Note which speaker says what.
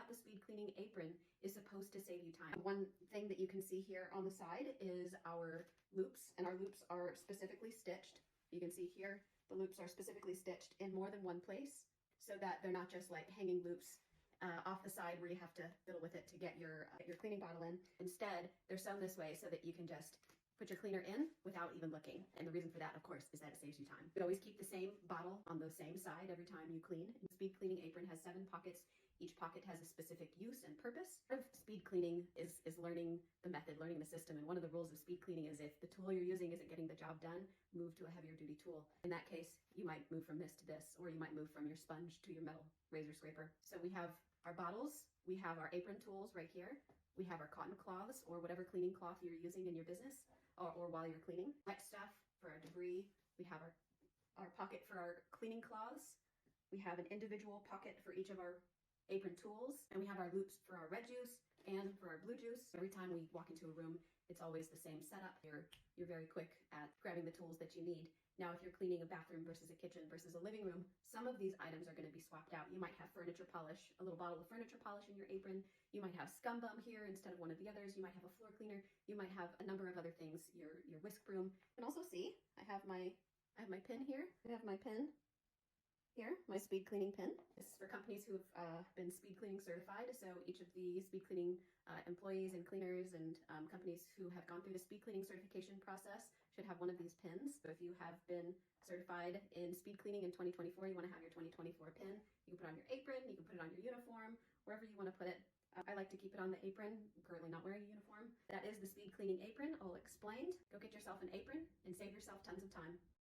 Speaker 1: the speed cleaning apron is supposed to save you time. One thing that you can see here on the side is our loops, and our loops are specifically stitched. You can see here, the loops are specifically stitched in more than one place so that they're not just like hanging loops off the side where you have to fiddle with it to get your cleaning bottle in. Instead, they're sewn this way so that you can just put your cleaner in without even looking. And the reason for that, of course, is that it saves you time. You always keep the same bottle on the same side every time you clean. The speed cleaning apron has 7 pockets. Each pocket has a specific use and purpose. Part of speed cleaning is learning the method, learning the system. And one of the rules of speed cleaning is if the tool you're using isn't getting the job done, move to a heavier duty tool. In that case, you might move from this to this, or you might move from your sponge to your metal razor scraper. So we have our bottles, we have our apron tools right here. We have our cotton cloths or whatever cleaning cloth you're using in your business or while you're cleaning. Wet stuff for our debris. We have our pocket for our cleaning cloths. We have an individual pocket for each of our apron tools. And we have our loops for our red juice and for our blue juice. Every time we walk into a room, it's always the same setup. You're very quick at grabbing the tools that you need. Now, if you're cleaning a bathroom versus a kitchen versus a living room, some of these items are going to be swapped out. You might have furniture polish, a little bottle of furniture polish in your apron. You might have scum bum here instead of one of the others. You might have a floor cleaner. You might have a number of other things. Your whisk broom. You can also see I have my pin here. I have my pin here, my speed cleaning pin. This is for companies who have been speed cleaning certified. So each of the speed cleaning employees and cleaners and companies who have gone through the speed cleaning certification process should have one of these pins. So if you have been certified in speed cleaning in 2024, you want to have your 2024 pin. You can put it on your apron, you can put it on your uniform, wherever you want to put it. I like to keep it on the apron. I'm currently not wearing a uniform. That is the speed cleaning apron, all explained. Go get yourself an apron and save yourself tons of time.